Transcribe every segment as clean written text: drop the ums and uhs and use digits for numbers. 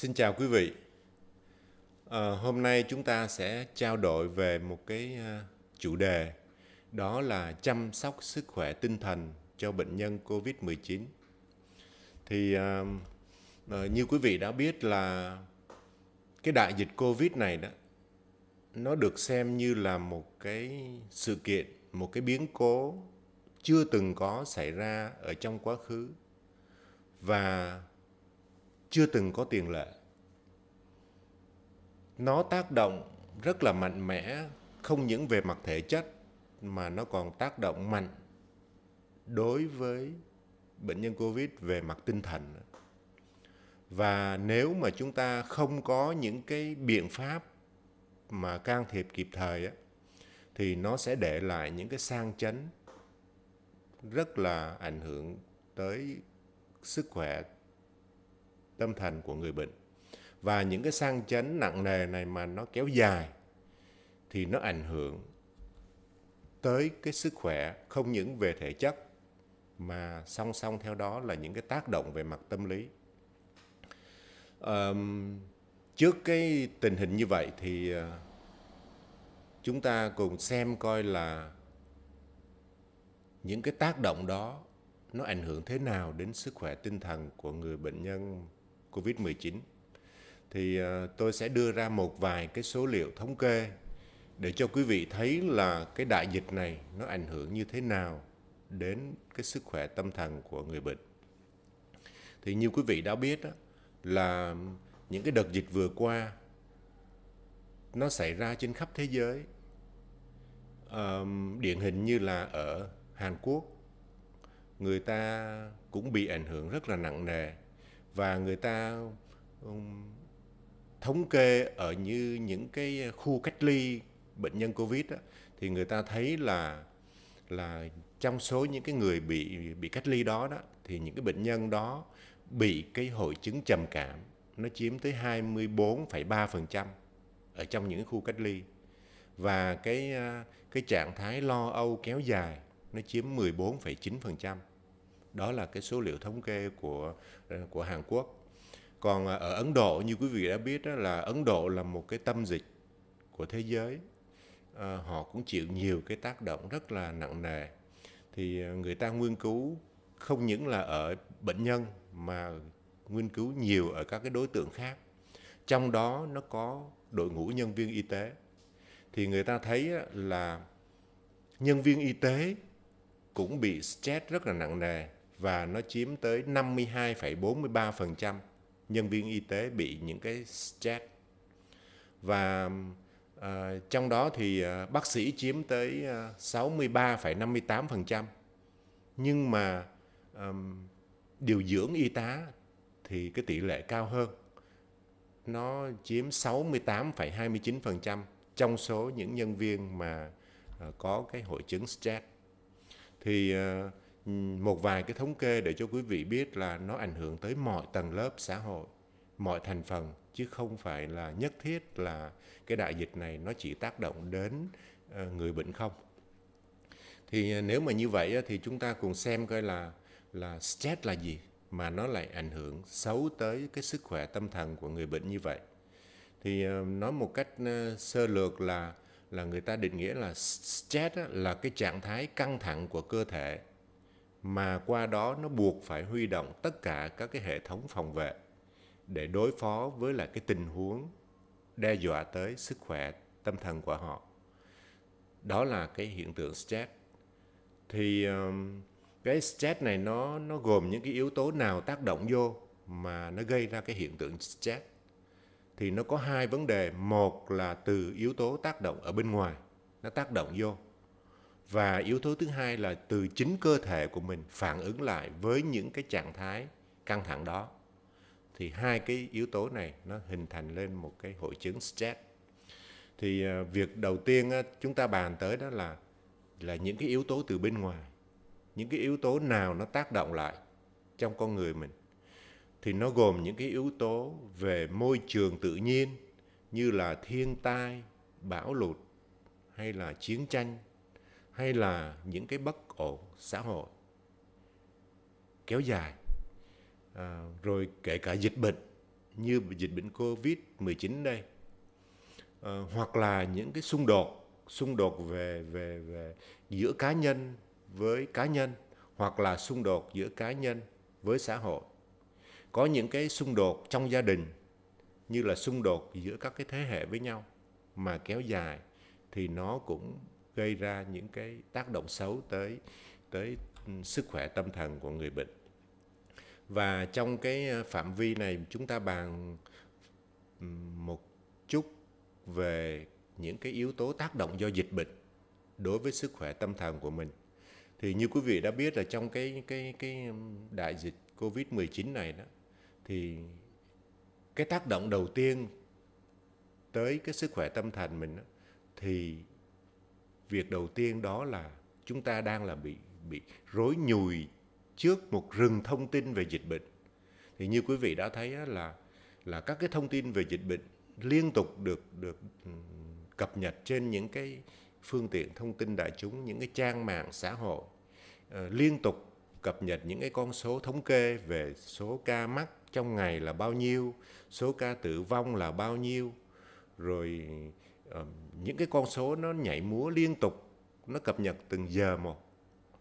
Xin chào quý vị. Hôm nay chúng ta sẽ trao đổi về một cái chủ đề, đó là chăm sóc sức khỏe tinh thần cho bệnh nhân COVID-19. Thì như quý vị đã biết là cái đại dịch Covid này đó, nó được xem như là một cái sự kiện, một cái biến cố chưa từng có xảy ra ở trong quá khứ và chưa từng có tiền lệ. Nó tác động rất là mạnh mẽ, không những về mặt thể chất mà nó còn tác động mạnh đối với bệnh nhân Covid về mặt tinh thần. Và nếu mà chúng ta không có những cái biện pháp mà can thiệp kịp thời á, thì nó sẽ để lại những cái sang chấn rất là ảnh hưởng tới sức khỏe tâm thần của người bệnh. Và những cái sang chấn nặng nề này mà nó kéo dài thì nó ảnh hưởng tới cái sức khỏe không những về thể chất mà song song theo đó là những cái tác động về mặt tâm lý. Trước cái tình hình như vậy thì chúng ta cùng xem coi là những cái tác động đó nó ảnh hưởng thế nào đến sức khỏe tinh thần của người bệnh nhân COVID-19. Thì tôi sẽ đưa ra một vài cái số liệu thống kê để cho quý vị thấy là cái đại dịch này nó ảnh hưởng như thế nào đến cái sức khỏe tâm thần của người bệnh. Thì như quý vị đã biết đó, là những cái đợt dịch vừa qua nó xảy ra trên khắp thế giới. Điển hình như là ở Hàn Quốc, người ta cũng bị ảnh hưởng rất là nặng nề và người ta thống kê ở như những cái khu cách ly bệnh nhân Covid á, thì người ta thấy là trong số những cái người bị cách ly đó thì những cái bệnh nhân đó bị cái hội chứng trầm cảm nó chiếm tới 24,3% ở trong những khu cách ly, và cái trạng thái lo âu kéo dài nó chiếm 14,9%. Đó là cái số liệu thống kê của Hàn Quốc. Còn ở Ấn Độ, như quý vị đã biết đó, là Ấn Độ là một cái tâm dịch của thế giới. Họ cũng chịu nhiều cái tác động rất là nặng nề. Thì người ta nghiên cứu không những là ở bệnh nhân mà nghiên cứu nhiều ở các cái đối tượng khác. Trong đó nó có đội ngũ nhân viên y tế. Thì người ta thấy là nhân viên y tế cũng bị stress rất là nặng nề, và nó chiếm tới 52,43% nhân viên y tế bị những cái stress. Và trong đó thì bác sĩ chiếm tới 63,58%. Nhưng mà điều dưỡng y tá thì cái tỷ lệ cao hơn. Nó chiếm 68,29% trong số những nhân viên mà có cái hội chứng stress. Thì một vài cái thống kê để cho quý vị biết là nó ảnh hưởng tới mọi tầng lớp xã hội, mọi thành phần, chứ không phải là nhất thiết là cái đại dịch này nó chỉ tác động đến người bệnh không. Thì nếu mà như vậy thì chúng ta cùng xem coi là stress là gì mà nó lại ảnh hưởng xấu tới cái sức khỏe tâm thần của người bệnh như vậy. Thì nói một cách sơ lược là người ta định nghĩa là stress là cái trạng thái căng thẳng của cơ thể mà qua đó nó buộc phải huy động tất cả các cái hệ thống phòng vệ để đối phó với lại cái tình huống đe dọa tới sức khỏe tâm thần của họ. Đó là cái hiện tượng stress. Thì cái stress này nó gồm những cái yếu tố nào tác động vô mà nó gây ra cái hiện tượng stress. Thì nó có hai vấn đề. Một là từ yếu tố tác động ở bên ngoài, nó tác động vô. Và yếu tố thứ hai là từ chính cơ thể của mình phản ứng lại với những cái trạng thái căng thẳng đó. Thì hai cái yếu tố này nó hình thành lên một cái hội chứng stress. Thì việc đầu tiên chúng ta bàn tới đó là những cái yếu tố từ bên ngoài. Những cái yếu tố nào nó tác động lại trong con người mình. Thì nó gồm những cái yếu tố về môi trường tự nhiên như là thiên tai, bão lụt, hay là chiến tranh, hay là những cái bất ổn xã hội kéo dài, rồi kể cả dịch bệnh như dịch bệnh Covid-19 đây, hoặc là những cái xung đột về giữa cá nhân với cá nhân, hoặc là xung đột giữa cá nhân với xã hội. Có những cái xung đột trong gia đình, như là xung đột giữa các cái thế hệ với nhau mà kéo dài, thì nó cũng gây ra những cái tác động xấu tới sức khỏe tâm thần của người bệnh. Và trong cái phạm vi này chúng ta bàn một chút về những cái yếu tố tác động do dịch bệnh đối với sức khỏe tâm thần của mình. Thì như quý vị đã biết là trong cái đại dịch Covid-19 này đó, thì cái tác động đầu tiên tới cái sức khỏe tâm thần mình đó, thì việc đầu tiên đó là chúng ta đang là bị rối nhùi trước một rừng thông tin về dịch bệnh. Thì như quý vị đã thấy là các cái thông tin về dịch bệnh liên tục được cập nhật trên những cái phương tiện thông tin đại chúng, những cái trang mạng xã hội, liên tục cập nhật những cái con số thống kê về số ca mắc trong ngày là bao nhiêu, số ca tử vong là bao nhiêu, rồi những cái con số nó nhảy múa liên tục, nó cập nhật từng giờ một.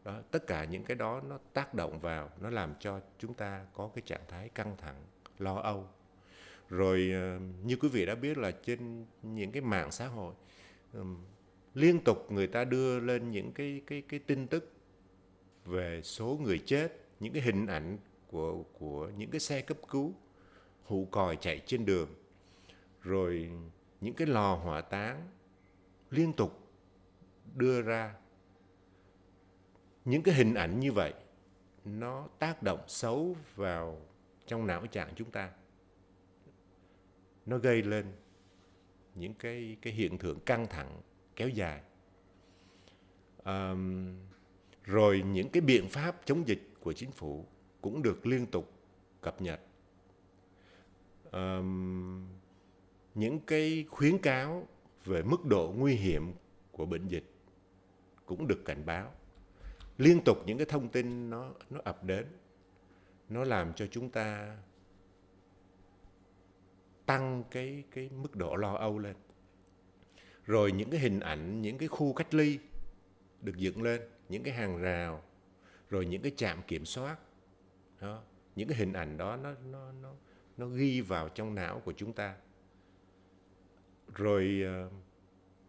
Đó, tất cả những cái đó nó tác động vào, nó làm cho chúng ta có cái trạng thái căng thẳng, lo âu. Rồi như quý vị đã biết là trên những cái mạng xã hội liên tục người ta đưa lên những cái tin tức về số người chết, những cái hình ảnh của những cái xe cấp cứu hụ còi chạy trên đường, rồi những cái lò hỏa táng liên tục đưa ra. Những cái hình ảnh như vậy nó tác động xấu vào trong não trạng chúng ta, nó gây lên những cái hiện tượng căng thẳng kéo dài. Rồi những cái biện pháp chống dịch của chính phủ cũng được liên tục cập nhật. Những cái khuyến cáo về mức độ nguy hiểm của bệnh dịch cũng được cảnh báo. Liên tục những cái thông tin nó ập đến, nó làm cho chúng ta tăng cái mức độ lo âu lên. Rồi những cái hình ảnh, những cái khu cách ly được dựng lên, những cái hàng rào, rồi những cái trạm kiểm soát. Đó, những cái hình ảnh đó nó ghi vào trong não của chúng ta. Rồi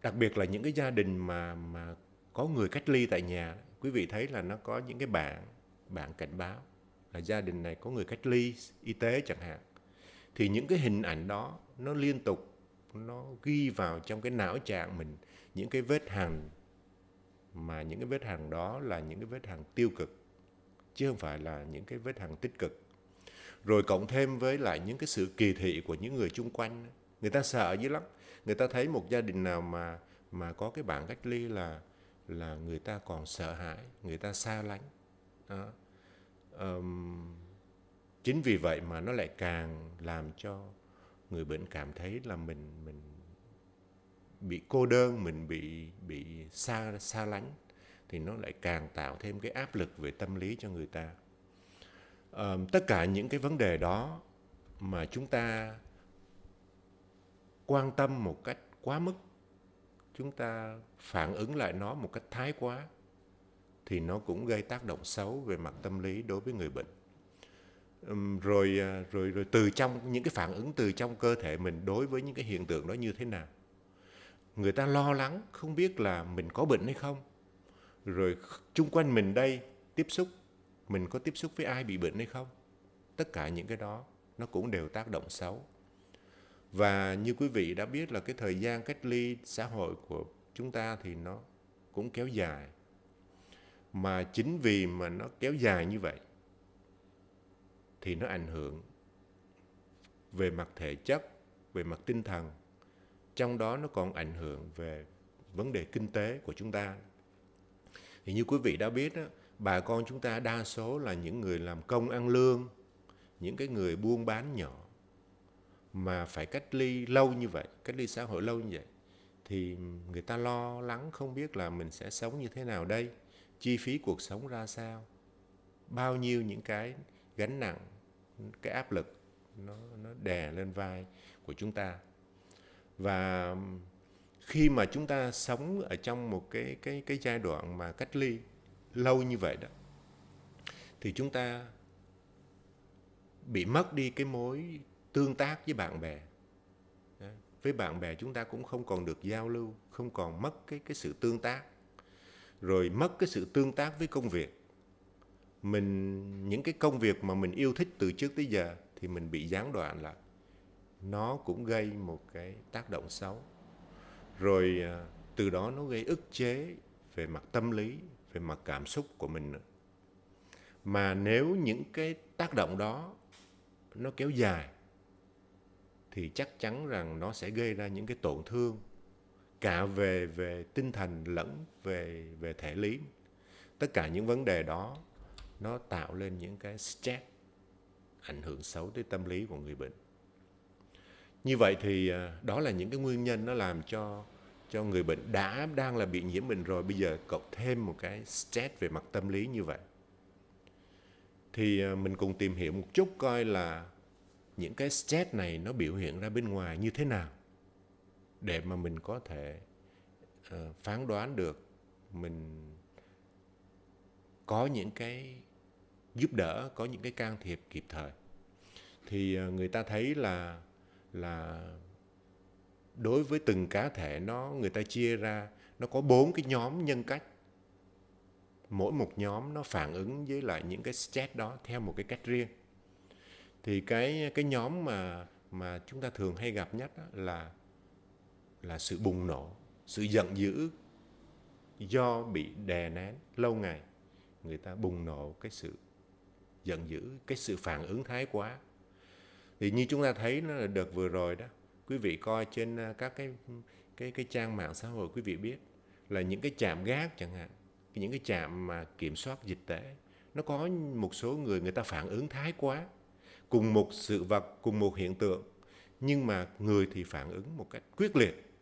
đặc biệt là những cái gia đình mà có người cách ly tại nhà, quý vị thấy là nó có những cái bảng cảnh báo là gia đình này có người cách ly y tế chẳng hạn. Thì những cái hình ảnh đó nó liên tục nó ghi vào trong cái não trạng mình những cái vết hằn, mà những cái vết hằn đó là những cái vết hằn tiêu cực chứ không phải là những cái vết hằn tích cực. Rồi cộng thêm với lại những cái sự kỳ thị của những người chung quanh, người ta sợ dữ lắm. Người ta thấy một gia đình nào mà có cái bảng cách ly là người ta còn sợ hãi, người ta xa lánh. Đó. Chính vì vậy mà nó lại càng làm cho người bệnh cảm thấy là mình bị cô đơn, mình bị xa lánh, thì nó lại càng tạo thêm cái áp lực về tâm lý cho người ta. Tất cả những cái vấn đề đó mà chúng ta quan tâm một cách quá mức, chúng ta phản ứng lại nó một cách thái quá, thì nó cũng gây tác động xấu về mặt tâm lý đối với người bệnh. Rồi từ trong những cái phản ứng từ trong cơ thể mình đối với những cái hiện tượng đó như thế nào. Người ta lo lắng không biết là mình có bệnh hay không. Rồi chung quanh mình đây mình có tiếp xúc với ai bị bệnh hay không. Tất cả những cái đó nó cũng đều tác động xấu. Và như quý vị đã biết là cái thời gian cách ly xã hội của chúng ta thì nó cũng kéo dài. Mà chính vì mà nó kéo dài như vậy thì nó ảnh hưởng về mặt thể chất, về mặt tinh thần. Trong đó nó còn ảnh hưởng về vấn đề kinh tế của chúng ta. Thì như quý vị đã biết, bà con chúng ta đa số là những người làm công ăn lương, những cái người buôn bán nhỏ, mà phải cách ly lâu như vậy, cách ly xã hội lâu như vậy, thì người ta lo lắng không biết là mình sẽ sống như thế nào đây, chi phí cuộc sống ra sao, bao nhiêu những cái gánh nặng, cái áp lực nó đè lên vai của chúng ta. Và khi mà chúng ta sống ở trong một cái giai đoạn mà cách ly lâu như vậy đó, thì chúng ta bị mất đi cái mối tương tác với bạn bè. Với bạn bè chúng ta cũng không còn được giao lưu, không còn mất cái sự tương tác, rồi mất cái sự tương tác với công việc. Những cái công việc mà mình yêu thích từ trước tới giờ thì mình bị gián đoạn lại. Nó cũng gây một cái tác động xấu. Rồi từ đó nó gây ức chế về mặt tâm lý, về mặt cảm xúc của mình nữa. Mà nếu những cái tác động đó nó kéo dài thì chắc chắn rằng nó sẽ gây ra những cái tổn thương cả về tinh thần lẫn về thể lý. Tất cả những vấn đề đó nó tạo lên những cái stress, ảnh hưởng xấu tới tâm lý của người bệnh. Như vậy thì đó là những cái nguyên nhân nó làm cho người bệnh đang là bị nhiễm bệnh rồi, bây giờ cộng thêm một cái stress về mặt tâm lý như vậy. Thì mình cùng tìm hiểu một chút coi là những cái stress này nó biểu hiện ra bên ngoài như thế nào, để mà mình có thể phán đoán được, mình có những cái giúp đỡ, có những cái can thiệp kịp thời. Thì người ta thấy là đối với từng cá thể người ta chia ra, nó có 4 cái nhóm nhân cách. Mỗi một nhóm nó phản ứng với lại những cái stress đó theo một cái cách riêng. Thì cái nhóm mà chúng ta thường hay gặp nhất là sự bùng nổ, sự giận dữ do bị đè nén lâu ngày. Người ta bùng nổ cái sự giận dữ, cái sự phản ứng thái quá. Thì như chúng ta thấy nó là đợt vừa rồi đó, quý vị coi trên các cái trang mạng xã hội, quý vị biết là những cái trạm gác chẳng hạn, những cái trạm mà kiểm soát dịch tễ, nó có một số người ta phản ứng thái quá. Cùng một sự vật, cùng một hiện tượng, nhưng mà người thì phản ứng một cách quyết liệt.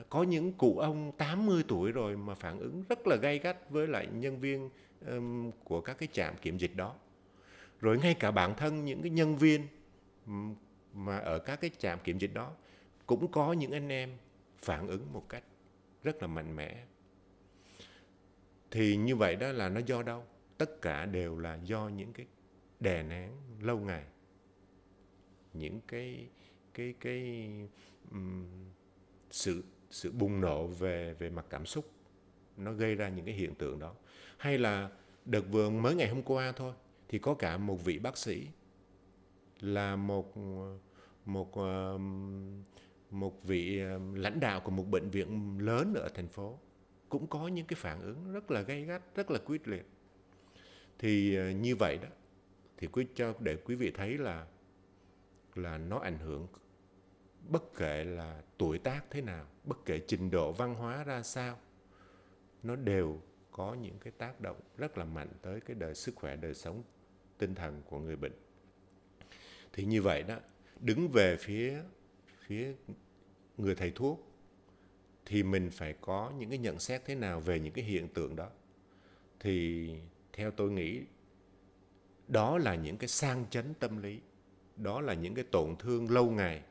Có những cụ ông 80 tuổi rồi mà phản ứng rất là gay gắt với lại nhân viên của các cái trạm kiểm dịch đó. Rồi ngay cả bản thân những cái nhân viên mà ở các cái trạm kiểm dịch đó cũng có những anh em phản ứng một cách rất là mạnh mẽ. Thì như vậy đó là nó do đâu? Tất cả đều là do những cái đè nén lâu ngày, những cái sự bùng nổ về mặt cảm xúc, nó gây ra những cái hiện tượng đó. Hay là đợt vừa mới ngày hôm qua thôi, thì có cả một vị bác sĩ là một vị lãnh đạo của một bệnh viện lớn ở thành phố, cũng có những cái phản ứng rất là gay gắt, rất là quyết liệt. Thì như vậy đó, thì để quý vị thấy là nó ảnh hưởng bất kể là tuổi tác thế nào, bất kể trình độ văn hóa ra sao, nó đều có những cái tác động rất là mạnh tới cái sức khỏe, đời sống tinh thần của người bệnh. Thì như vậy đó, đứng về phía người thầy thuốc thì mình phải có những cái nhận xét thế nào về những cái hiện tượng đó. Thì theo tôi nghĩ, đó là những cái sang chấn tâm lý, đó là những cái tổn thương lâu ngày,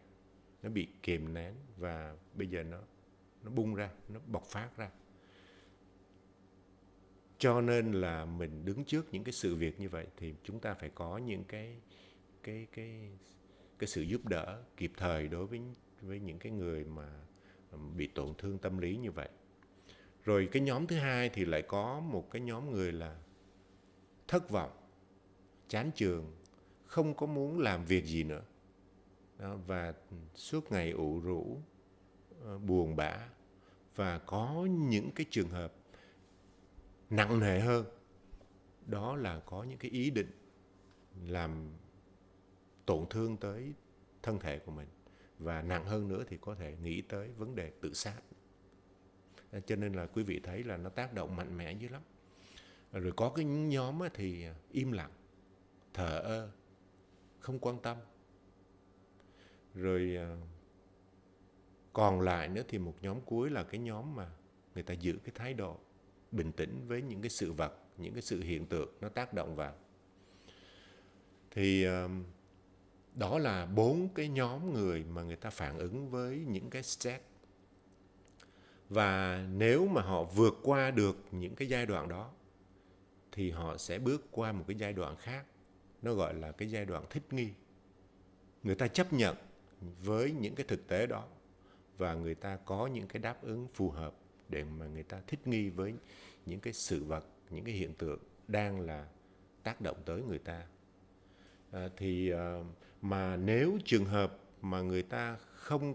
nó bị kìm nén và bây giờ nó bung ra, nó bộc phát ra. Cho nên là mình đứng trước những cái sự việc như vậy thì chúng ta phải có những cái sự giúp đỡ kịp thời đối với những cái người mà bị tổn thương tâm lý như vậy. Rồi cái nhóm thứ hai thì lại có một cái nhóm người là thất vọng, chán chường, không có muốn làm việc gì nữa. Đó, và suốt ngày ủ rũ, buồn bã. Và có những cái trường hợp nặng nề hơn, đó là có những cái ý định làm tổn thương tới thân thể của mình. Và nặng hơn nữa thì có thể nghĩ tới vấn đề tự sát. Cho nên là quý vị thấy là nó tác động mạnh mẽ dữ lắm. Rồi có cái nhóm thì im lặng, thờ ơ, không quan tâm. Rồi còn lại nữa thì một nhóm cuối là cái nhóm mà người ta giữ cái thái độ bình tĩnh với những cái sự vật, những cái sự hiện tượng nó tác động vào. Thì Đó là 4 cái nhóm người mà người ta phản ứng với những cái stress. Và nếu mà họ vượt qua được những cái giai đoạn đó thì họ sẽ bước qua một cái giai đoạn khác, nó gọi là cái giai đoạn thích nghi. Người ta chấp nhận với những cái thực tế đó và người ta có những cái đáp ứng phù hợp để mà người ta thích nghi với những cái sự vật, những cái hiện tượng đang là tác động tới người ta. Mà nếu trường hợp mà người ta không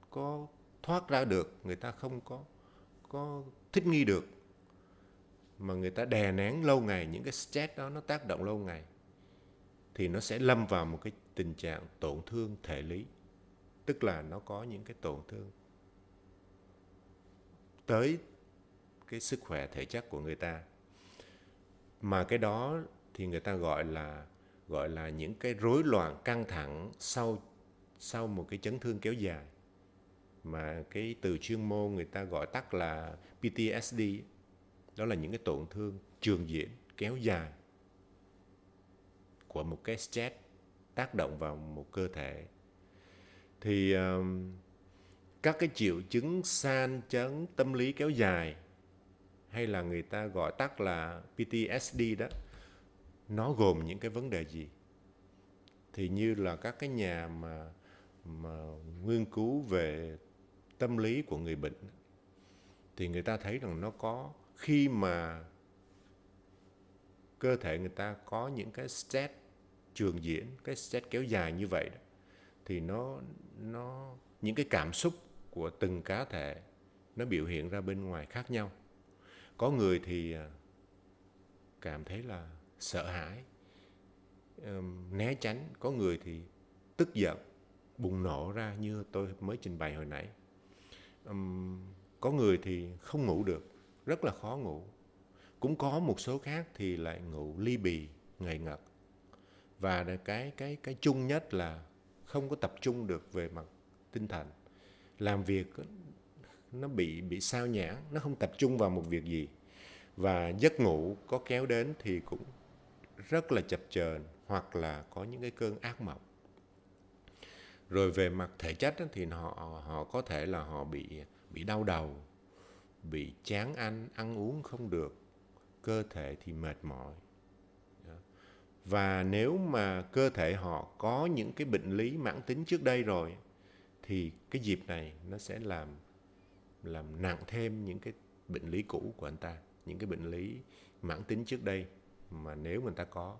có thoát ra được, người ta không có thích nghi được, mà người ta đè nén lâu ngày, những cái stress đó nó tác động lâu ngày, thì nó sẽ lâm vào một cái tình trạng tổn thương thể lý. Tức là nó có những cái tổn thương tới cái sức khỏe thể chất của người ta. Mà cái đó thì người ta gọi là những cái rối loạn căng thẳng sau một cái chấn thương kéo dài, mà cái từ chuyên môn người ta gọi tắt là PTSD. Đó là những cái tổn thương trường diễn kéo dài của một cái stress tác động vào một cơ thể. Thì các cái triệu chứng san chấn tâm lý kéo dài, hay là người ta gọi tắt là PTSD đó, nó gồm những cái vấn đề gì? Thì như là các cái nhà mà nghiên cứu về tâm lý của người bệnh thì người ta thấy rằng nó có, khi mà cơ thể người ta có những cái stress trường diễn, cái stress kéo dài như vậy đó, thì nó những cái cảm xúc của từng cá thể nó biểu hiện ra bên ngoài khác nhau. Có người thì cảm thấy là sợ hãi, né tránh. Có người thì tức giận, bùng nổ ra như tôi mới trình bày hồi nãy. Có người thì không ngủ được, rất là khó ngủ. Cũng có một số khác thì lại ngủ ly bì, ngầy ngật. Và cái chung nhất là không có tập trung được về mặt tinh thần. Làm việc nó bị sao nhãng, nó không tập trung vào một việc gì. Và giấc ngủ có kéo đến thì cũng rất là chập chờn, hoặc là có những cái cơn ác mộng. Rồi về mặt thể chất thì họ có thể là họ bị đau đầu, bị chán ăn uống không được, cơ thể thì mệt mỏi. Và nếu mà cơ thể họ có những cái bệnh lý mãn tính trước đây rồi thì cái dịp này nó sẽ làm nặng thêm những cái bệnh lý cũ của anh ta, những cái bệnh lý mãn tính trước đây mà nếu người ta có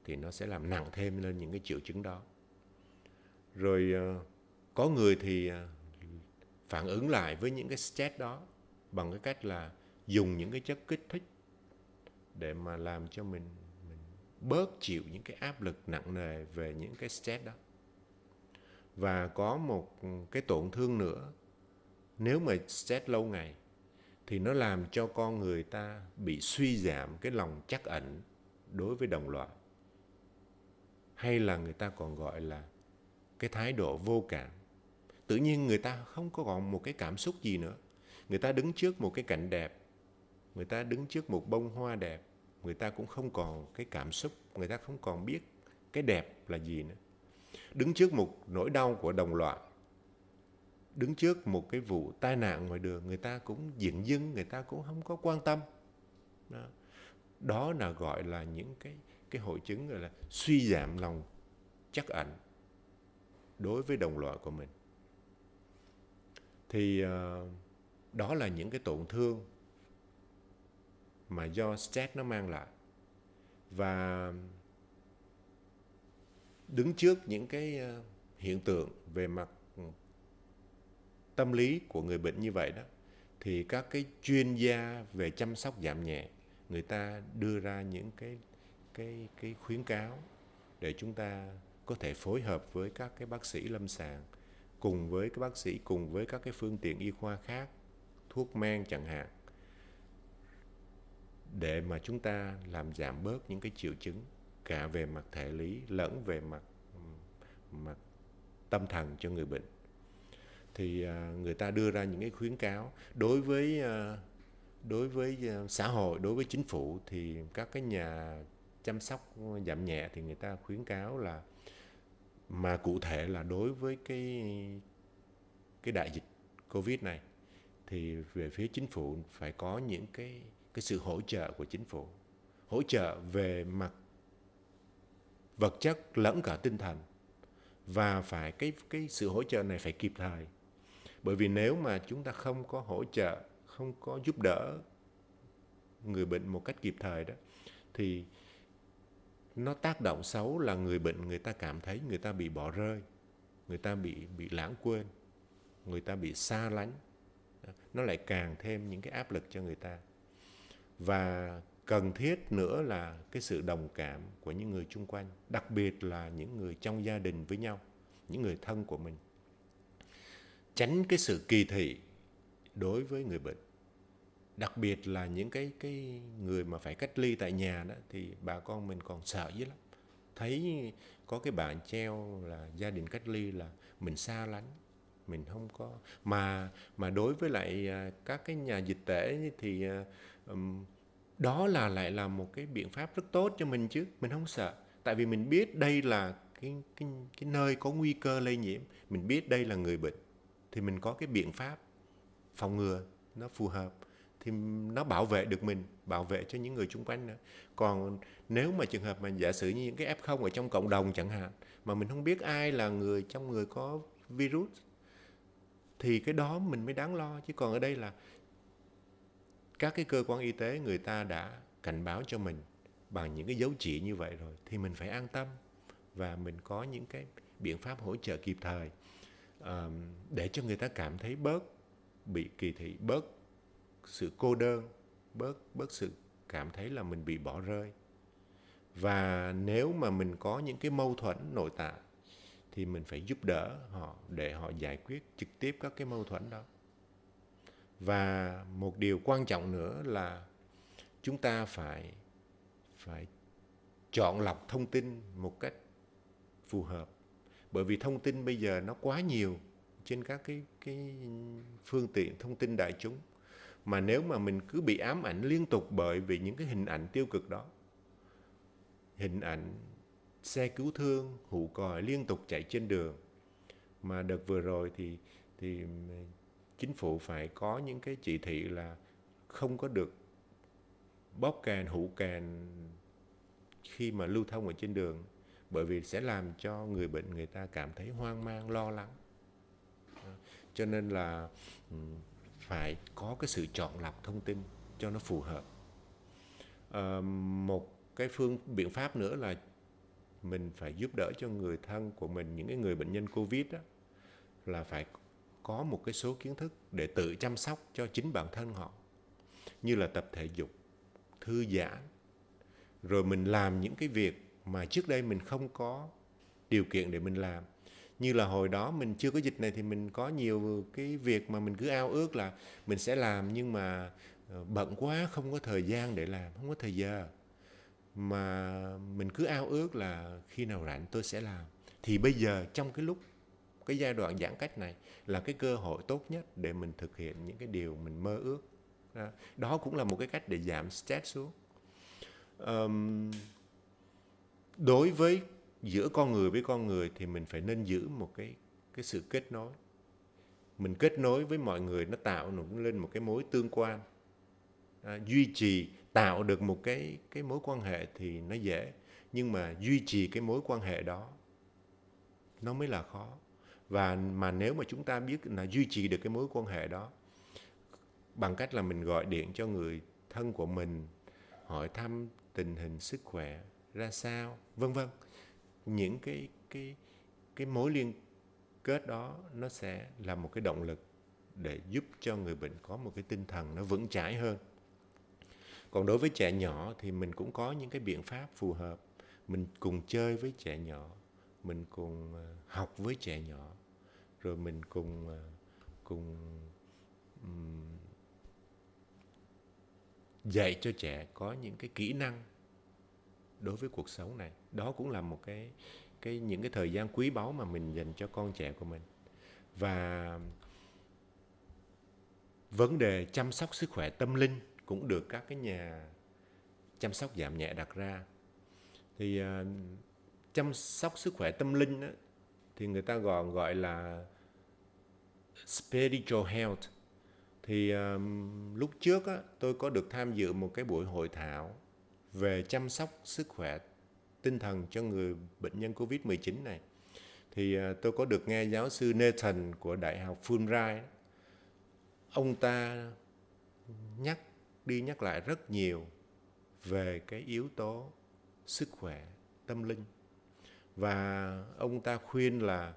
thì nó sẽ làm nặng thêm lên những cái triệu chứng đó. Rồi có người thì phản ứng lại với những cái stress đó bằng cái cách là dùng những cái chất kích thích để mà làm cho mình bớt chịu những cái áp lực nặng nề về những cái stress đó. Và có một cái tổn thương nữa, nếu mà stress lâu ngày thì nó làm cho con người ta bị suy giảm cái lòng trắc ẩn đối với đồng loại, hay là người ta còn gọi là cái thái độ vô cảm. Tự nhiên người ta không có còn một cái cảm xúc gì nữa. Người ta đứng trước một cái cảnh đẹp, người ta đứng trước một bông hoa đẹp, người ta cũng không còn cái cảm xúc, người ta không còn biết cái đẹp là gì nữa. Đứng trước một nỗi đau của đồng loại, đứng trước một cái vụ tai nạn ngoài đường, người ta cũng dửng dưng, người ta cũng không có quan tâm. Đó là gọi là những cái hội chứng gọi là suy giảm lòng trắc ẩn đối với đồng loại của mình. Thì đó là những cái tổn thương mà do stress nó mang lại. Và đứng trước những cái hiện tượng về mặt tâm lý của người bệnh như vậy đó, thì các cái chuyên gia về chăm sóc giảm nhẹ, người ta đưa ra những cái khuyến cáo để chúng ta có thể phối hợp với các cái bác sĩ lâm sàng, cùng với các bác sĩ, cùng với các cái phương tiện y khoa khác, thuốc men chẳng hạn, để mà chúng ta làm giảm bớt những cái triệu chứng cả về mặt thể lý lẫn về mặt tâm thần cho người bệnh. Thì người ta đưa ra những cái khuyến cáo đối với xã hội, đối với chính phủ, thì các cái nhà chăm sóc giảm nhẹ thì người ta khuyến cáo là, mà cụ thể là đối với cái đại dịch Covid này, thì về phía chính phủ phải có những cái sự hỗ trợ của chính phủ, hỗ trợ về mặt vật chất lẫn cả tinh thần, và phải cái sự hỗ trợ này phải kịp thời. Bởi vì nếu mà chúng ta không có hỗ trợ, không có giúp đỡ người bệnh một cách kịp thời đó, thì nó tác động xấu là người bệnh người ta cảm thấy người ta bị bỏ rơi, người ta bị lãng quên, người ta bị xa lánh. Nó lại càng thêm những cái áp lực cho người ta. Và cần thiết nữa là cái sự đồng cảm của những người chung quanh, đặc biệt là những người trong gia đình với nhau, những người thân của mình. Tránh cái sự kỳ thị đối với người bệnh. Đặc biệt là những cái người mà phải cách ly tại nhà đó, thì bà con mình còn sợ dữ lắm. Thấy có cái bảng treo là gia đình cách ly là mình xa lánh, mình không có. Mà đối với lại các cái nhà dịch tễ thì đó lại là một cái biện pháp rất tốt cho mình chứ. Mình không sợ, tại vì mình biết đây là cái nơi có nguy cơ lây nhiễm, mình biết đây là người bệnh, thì mình có cái biện pháp phòng ngừa nó phù hợp, thì nó bảo vệ được mình, bảo vệ cho những người xung quanh nữa. Còn nếu mà trường hợp mà giả sử như những cái F0 ở trong cộng đồng chẳng hạn, mà mình không biết ai là người trong người có virus, thì cái đó mình mới đáng lo. Chứ còn ở đây là các cái cơ quan y tế người ta đã cảnh báo cho mình bằng những cái dấu chỉ như vậy rồi, thì mình phải an tâm và mình có những cái biện pháp hỗ trợ kịp thời, để cho người ta cảm thấy bớt bị kỳ thị, bớt sự cô đơn, bớt sự cảm thấy là mình bị bỏ rơi. Và nếu mà mình có những cái mâu thuẫn nội tại thì mình phải giúp đỡ họ để họ giải quyết trực tiếp các cái mâu thuẫn đó. Và một điều quan trọng nữa là chúng ta phải chọn lọc thông tin một cách phù hợp. Bởi vì thông tin bây giờ nó quá nhiều trên các cái phương tiện thông tin đại chúng. Mà nếu mà mình cứ bị ám ảnh liên tục bởi vì những cái hình ảnh tiêu cực đó, hình ảnh xe cứu thương hụ còi liên tục chạy trên đường, mà đợt vừa rồi thì chính phủ phải có những cái chỉ thị là không có được bóp kèn, hụ kèn khi mà lưu thông ở trên đường, bởi vì sẽ làm cho người bệnh người ta cảm thấy hoang mang, lo lắng. Cho nên là phải có cái sự chọn lọc thông tin cho nó phù hợp. Một cái biện pháp nữa là mình phải giúp đỡ cho người thân của mình, những cái người bệnh nhân Covid đó, là phải có một cái số kiến thức để tự chăm sóc cho chính bản thân họ, như là tập thể dục, thư giãn, rồi mình làm những cái việc mà trước đây mình không có điều kiện để mình làm. Như là hồi đó mình chưa có dịch này thì mình có nhiều cái việc mà mình cứ ao ước là mình sẽ làm, nhưng mà bận quá không có thời gian để làm, không có thời giờ. Mà mình cứ ao ước là khi nào rảnh tôi sẽ làm. Thì bây giờ trong cái giai đoạn giãn cách này là cái cơ hội tốt nhất để mình thực hiện những cái điều mình mơ ước. Đó cũng là một cái cách để giảm stress xuống. Đối với giữa con người với con người thì mình phải nên giữ một cái sự kết nối. Mình kết nối với mọi người, nó tạo lên một cái mối tương quan. Duy trì, tạo được một cái mối quan hệ thì nó dễ, nhưng mà duy trì cái mối quan hệ đó nó mới là khó. Và mà nếu mà chúng ta biết là duy trì được cái mối quan hệ đó bằng cách là mình gọi điện cho người thân của mình, hỏi thăm tình hình sức khỏe ra sao, vân vân, những cái mối liên kết đó nó sẽ là một cái động lực để giúp cho người bệnh có một cái tinh thần nó vững chãi hơn. Còn đối với trẻ nhỏ thì mình cũng có những cái biện pháp phù hợp. Mình cùng chơi với trẻ nhỏ, mình cùng học với trẻ nhỏ, rồi mình cùng dạy cho trẻ có những cái kỹ năng đối với cuộc sống này. Đó cũng là một những cái thời gian quý báu mà mình dành cho con trẻ của mình. Và vấn đề chăm sóc sức khỏe tâm linh cũng được các cái nhà chăm sóc giảm nhẹ đặt ra. Thì chăm sóc sức khỏe tâm linh á, thì người ta gọi là spiritual health. Thì lúc trước á, tôi có được tham dự một cái buổi hội thảo về chăm sóc sức khỏe tinh thần cho người bệnh nhân Covid-19 này. Thì tôi có được nghe giáo sư Nathan của Đại học Fulbright. Ông ta nhắc đi nhắc lại rất nhiều về cái yếu tố sức khỏe tâm linh. Và ông ta khuyên là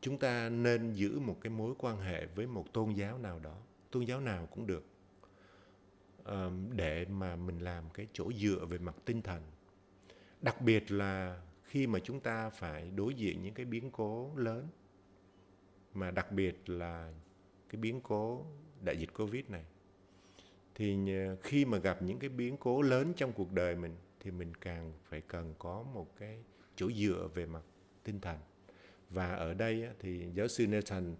chúng ta nên giữ một cái mối quan hệ với một tôn giáo nào đó, tôn giáo nào cũng được, để mà mình làm cái chỗ dựa về mặt tinh thần. Đặc biệt là khi mà chúng ta phải đối diện những cái biến cố lớn, mà đặc biệt là cái biến cố đại dịch Covid này. Thì khi mà gặp những cái biến cố lớn trong cuộc đời mình thì mình càng phải cần có một cái chỗ dựa về mặt tinh thần. Và ở đây thì giáo sư Nathan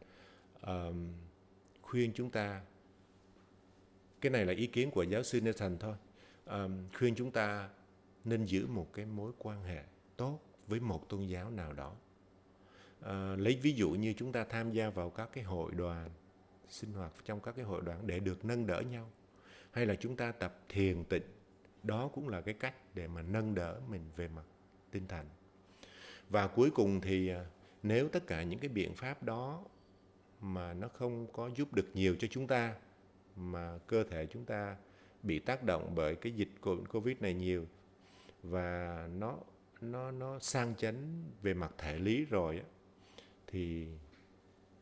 khuyên chúng ta, cái này là ý kiến của giáo sư Nathan thôi, khuyên chúng ta nên giữ một cái mối quan hệ tốt với một tôn giáo nào đó. Lấy ví dụ như chúng ta tham gia vào các cái hội đoàn, sinh hoạt trong các cái hội đoàn để được nâng đỡ nhau, hay là chúng ta tập thiền tịnh, đó cũng là cái cách để mà nâng đỡ mình về mặt tinh thần. Và cuối cùng thì nếu tất cả những cái biện pháp đó mà nó không có giúp được nhiều cho chúng ta, mà cơ thể chúng ta bị tác động bởi cái dịch Covid này nhiều, và nó sang chấn về mặt thể lý rồi á, thì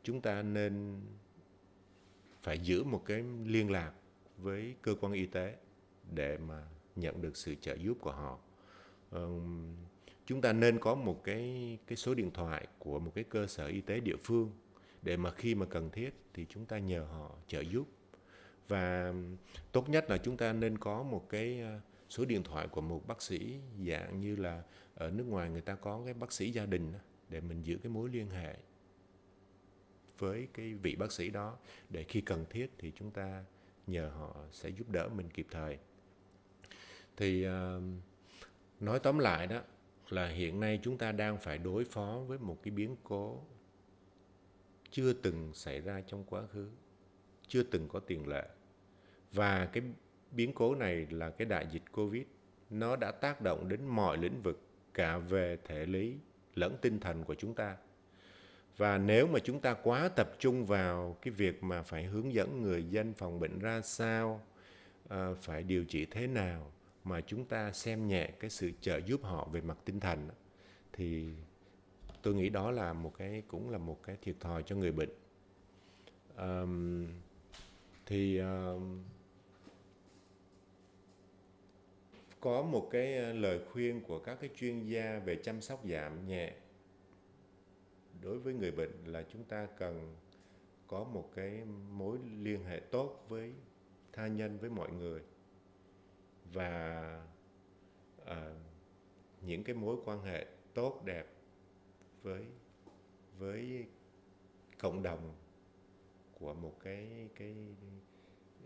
chúng ta nên phải giữ một cái liên lạc với cơ quan y tế để mà nhận được sự trợ giúp của họ. Chúng ta nên có một cái số điện thoại của một cái cơ sở y tế địa phương để mà khi mà cần thiết thì chúng ta nhờ họ trợ giúp. Và tốt nhất là chúng ta nên có một cái số điện thoại của một bác sĩ, dạng như là ở nước ngoài người ta có cái bác sĩ gia đình, để mình giữ cái mối liên hệ với cái vị bác sĩ đó, để khi cần thiết thì chúng ta nhờ họ sẽ giúp đỡ mình kịp thời. Thì nói tóm lại đó là hiện nay chúng ta đang phải đối phó với một cái biến cố chưa từng xảy ra trong quá khứ, chưa từng có tiền lệ. Và cái biến cố này là cái đại dịch Covid, nó đã tác động đến mọi lĩnh vực, cả về thể lý lẫn tinh thần của chúng ta. Và nếu mà chúng ta quá tập trung vào cái việc mà phải hướng dẫn người dân phòng bệnh ra sao, phải điều trị thế nào, mà chúng ta xem nhẹ cái sự trợ giúp họ về mặt tinh thần, thì tôi nghĩ đó là cũng là một cái thiệt thòi cho người bệnh. Có một cái lời khuyên của các cái chuyên gia về chăm sóc giảm nhẹ đối với người bệnh là chúng ta cần có một cái mối liên hệ tốt với tha nhân, với mọi người, và những cái mối quan hệ tốt đẹp với cộng đồng của một cái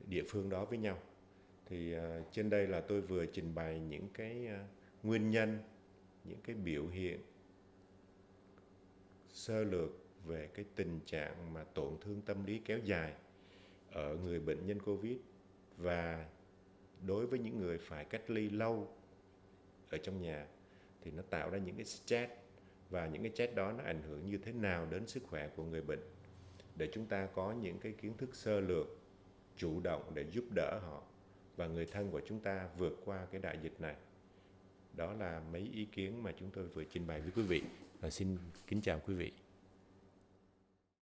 địa phương đó với nhau. Thì trên đây là tôi vừa trình bày những cái nguyên nhân, những cái biểu hiện sơ lược về cái tình trạng mà tổn thương tâm lý kéo dài ở người bệnh nhân Covid, và đối với những người phải cách ly lâu ở trong nhà thì nó tạo ra những cái stress, và những cái stress đó nó ảnh hưởng như thế nào đến sức khỏe của người bệnh, để chúng ta có những cái kiến thức sơ lược chủ động để giúp đỡ họ và người thân của chúng ta vượt qua cái đại dịch này. Đó là mấy ý kiến mà chúng tôi vừa trình bày với quý vị, và xin kính chào quý vị.